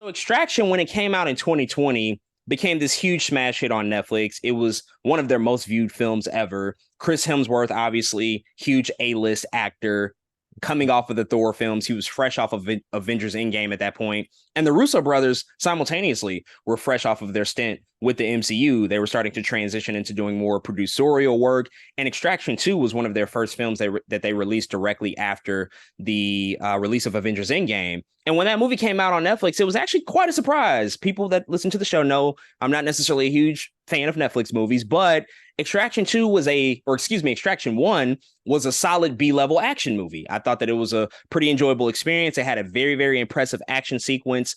Extraction, when it came out in 2020, became this huge smash hit on Netflix. It was one of their most viewed films ever. Chris Hemsworth, obviously, huge A-list actor, coming off of the Thor films. He was fresh off of Avengers Endgame at that point. And the Russo brothers simultaneously were fresh off of their stint with the MCU. They were starting to transition into doing more producerial work. And Extraction 2 was one of their first films that they released directly after the release of Avengers Endgame. And when that movie came out on Netflix, it was actually quite a surprise. People that listen to the show know I'm not necessarily a huge fan of Netflix movies, but Extraction 1 was a solid B-level action movie. I thought that it was a pretty enjoyable experience. It had a very, very impressive action sequence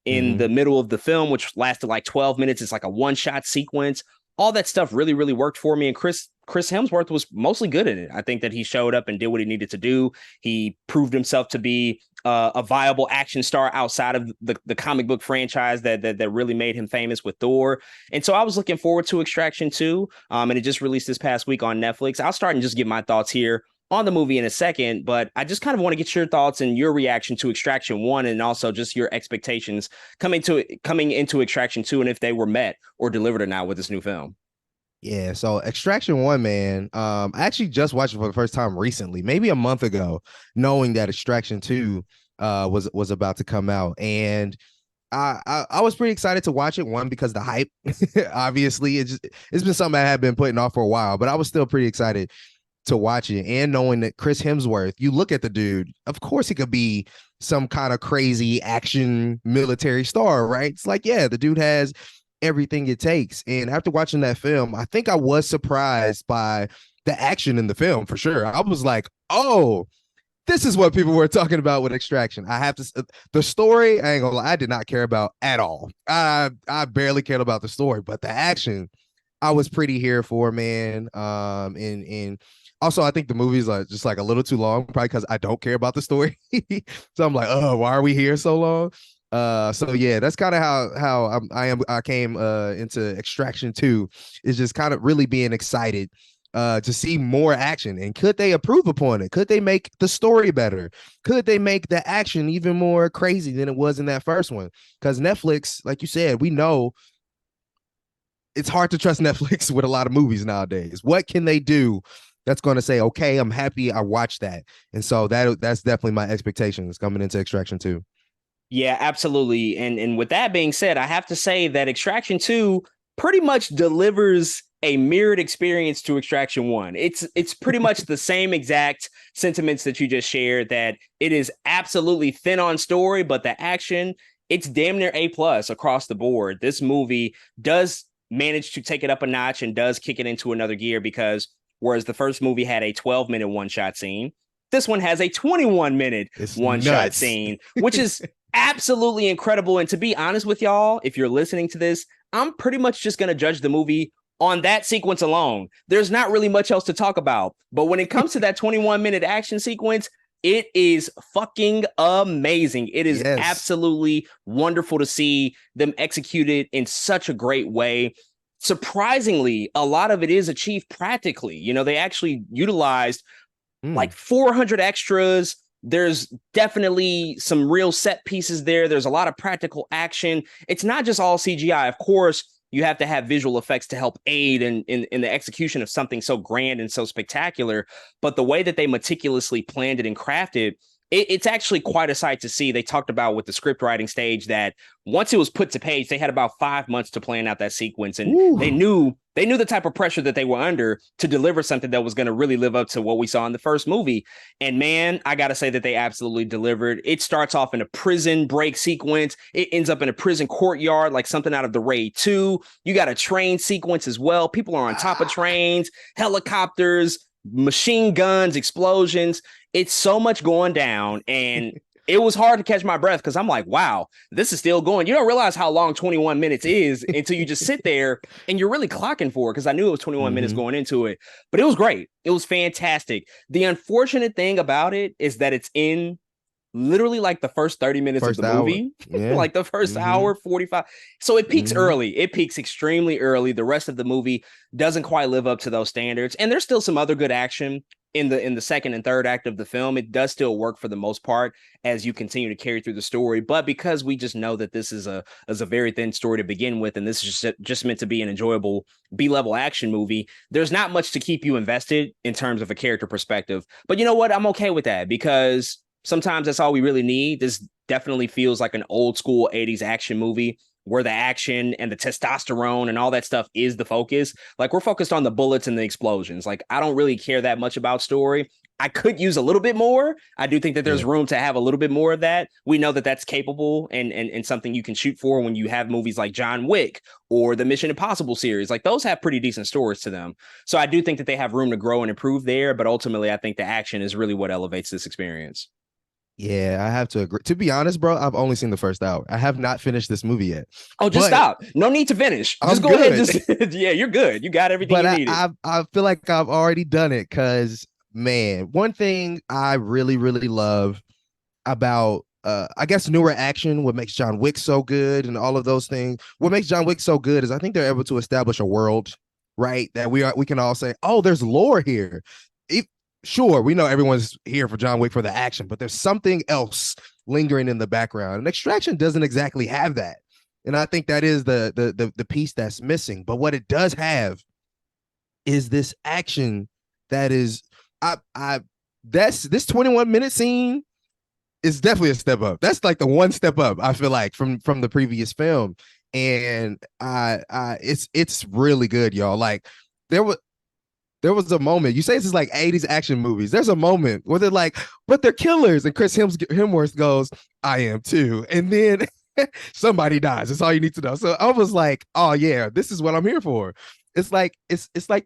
in the middle of the film, which lasted like 12 minutes. It's like a one-shot sequence. All that stuff really, really worked for me. And Chris Hemsworth was mostly good in it. I think that he showed up and did what he needed to do. He proved himself to be a viable action star outside of the comic book franchise that really made him famous with Thor. And so I was looking forward to Extraction 2. And it just released this past week on Netflix. I'll start and just give my thoughts here on the movie in a second, but I just kind of want to get your thoughts and your reaction to Extraction 1 and also just your expectations coming into Extraction 2 and if they were met or delivered or not with this new film. Yeah, so Extraction 1, man, I actually just watched it for the first time recently, maybe a month ago, knowing that Extraction 2 was about to come out. And I was pretty excited to watch it, one, because the hype, obviously, it's been something I had been putting off for a while, but I was still pretty excited to watch it. And knowing that Chris Hemsworth, you look at the dude, of course he could be some kind of crazy action military star, right? It's like, yeah, the dude has everything it takes. And after watching that film, I think I was surprised by the action in the film, for sure. I was like, oh, this is what people were talking about with Extraction. I have to, the story, I ain't gonna lie, I did not care about at all. I barely cared about the story, but the action, I was pretty here for, man. And also, I think the movie's just like a little too long, probably because I don't care about the story. So I'm like, oh, why are we here so long? So yeah, that's kind of how I came into Extraction 2, is just kind of really being excited to see more action. And could they improve upon it? Could they make the story better? Could they make the action even more crazy than it was in that first one? Because Netflix, like you said, we know it's hard to trust Netflix with a lot of movies nowadays. What can they do that's going to say, okay, I'm happy I watched that? And so that's definitely my expectations coming into Extraction 2. Yeah, absolutely. And with that being said, I have to say that Extraction 2 pretty much delivers a mirrored experience to Extraction 1. It's pretty much the same exact sentiments that you just shared, that it is absolutely thin on story, but the action, it's damn near A+ across the board. This movie does manage to take it up a notch and does kick it into another gear, because whereas the first movie had a 12-minute one-shot scene, this one has a 21-minute one-shot scene, which is absolutely incredible. And to be honest with y'all, if you're listening to this, I'm pretty much just going to judge the movie on that sequence alone. There's not really much else to talk about. But when it comes to that 21-minute action sequence, it is fucking amazing. It is absolutely wonderful to see them execute it in such a great way. Surprisingly, a lot of it is achieved practically. You know, they actually utilized like 400 extras. There's definitely some real set pieces there. There's a lot of practical action. It's not just all CGI. Of course, you have to have visual effects to help aid in the execution of something so grand and so spectacular. But the way that they meticulously planned it and crafted, it's actually quite a sight to see. They talked about with the script writing stage that once it was put to page, they had about 5 months to plan out that sequence. And they knew the type of pressure that they were under to deliver something that was going to really live up to what we saw in the first movie. And man, I got to say that they absolutely delivered. It starts off in a prison break sequence. It ends up in a prison courtyard, like something out of The Raid 2. You got a train sequence as well. People are on top of trains, helicopters, machine guns, explosions. It's so much going down, and it was hard to catch my breath because I'm like, wow, this is still going. You don't realize how long 21 minutes is until you just sit there and you're really clocking for it, because I knew it was 21 minutes going into it. But it was great. It was fantastic. The unfortunate thing about it is that it's in literally like the first 30 minutes of the movie, like the first hour, 45. So it peaks early. It peaks extremely early. The rest of the movie doesn't quite live up to those standards. And there's still some other good action, in the second and third act of the film, it does still work for the most part as you continue to carry through the story. But because we just know that this is a very thin story to begin with, and this is just meant to be an enjoyable B-level action movie, there's not much to keep you invested in terms of a character perspective. But you know what? I'm okay with that because sometimes that's all we really need. This definitely feels like an old school 80s action movie where the action and the testosterone and all that stuff is the focus. Like we're focused on the bullets and the explosions. Like I don't really care that much about story. I could use a little bit more. I do think that there's room to have a little bit more of that. We know that that's capable and something you can shoot for when you have movies like John Wick or the Mission Impossible series. Like those have pretty decent stories to them. So I do think that they have room to grow and improve there. But ultimately, I think the action is really what elevates this experience. Yeah, I have to agree. To be honest, bro, I've only seen the first hour. I have not finished this movie yet. Oh, just but stop. No need to finish. I'm Just go good. ahead. Just yeah, you're good. You got everything But you needed. I feel like I've already done it because, man, one thing I really, really love about I guess newer action, what makes John Wick so good and all of those things. What makes John Wick so good is I think they're able to establish a world, right? That we can all say, oh, there's lore here. Sure, we know everyone's here for John Wick for the action, but there's something else lingering in the background. And Extraction doesn't exactly have that. And I think that is the piece that's missing. But what it does have is this action that is that's this 21-minute scene is definitely a step up. That's like the one step up I feel like from the previous film. And it's really good, y'all. Like there was a moment, you say this is like 80s action movies. There's a moment where they're like, but they're killers. And Chris Hemsworth goes, I am too. And then somebody dies. That's all you need to know. So I was like, oh yeah, this is what I'm here for. It's like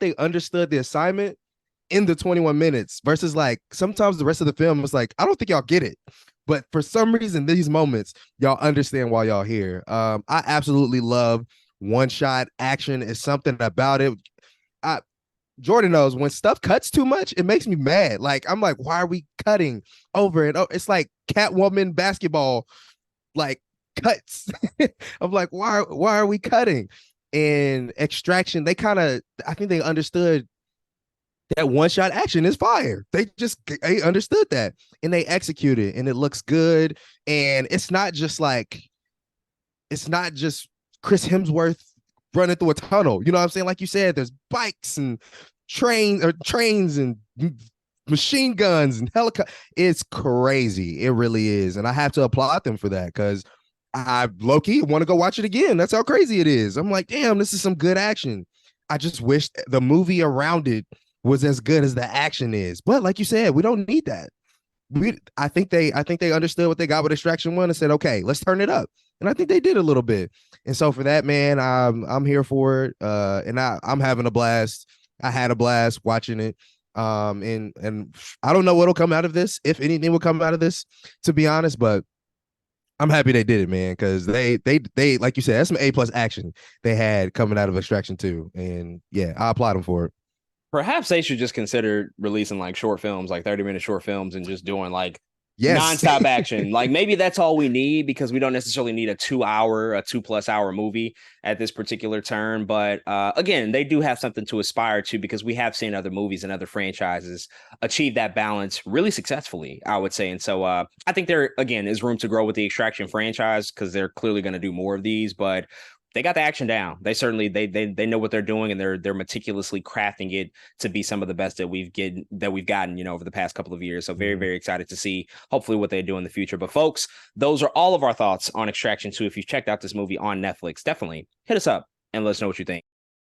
they understood the assignment in the 21 minutes versus like sometimes the rest of the film was like, I don't think y'all get it. But for some reason, these moments, y'all understand why y'all here. I absolutely love one shot action. Is something about it. Jordan knows when stuff cuts too much, it makes me mad. Like I'm like, why are we cutting over it? Oh, it's like Catwoman basketball, like cuts. I'm like, why are we cutting? And Extraction, I think they understood that one shot action is fire. They understood that and they executed, and it looks good. And it's not just Chris Hemsworth running through a tunnel. You know what I'm saying? Like you said, there's bikes and trains and machine guns and helicopters. It's crazy. It really is. And I have to applaud them for that because I low-key want to go watch it again. That's how crazy it is. I'm like, damn, this is some good action. I just wish the movie around it was as good as the action is. But like you said, we don't need that. I think they understood what they got with Extraction 1 and said, okay, let's turn it up. And I think they did a little bit. And so for that, man, I'm here for it. And I'm having a blast. I had a blast watching it. And I don't know what'll come out of this, if anything will come out of this, to be honest, but I'm happy they did it, man, because they like you said, that's some A+ action they had coming out of Extraction 2. And yeah, I applaud them for it. Perhaps they should just consider releasing like short films, like 30-minute short films, and just doing like nonstop action. Like maybe that's all we need because we don't necessarily need a 2+ hour movie at this particular turn. But again, they do have something to aspire to because we have seen other movies and other franchises achieve that balance really successfully, I would say. And so I think there, again, is room to grow with the Extraction franchise because they're clearly going to do more of these. But they got the action down. They certainly they know what they're doing, and they're meticulously crafting it to be some of the best that we've gotten, you know, over the past couple of years. So very, very excited to see hopefully what they do in the future. But folks, those are all of our thoughts on Extraction 2. If you've checked out this movie on Netflix, definitely hit us up and let us know what you think.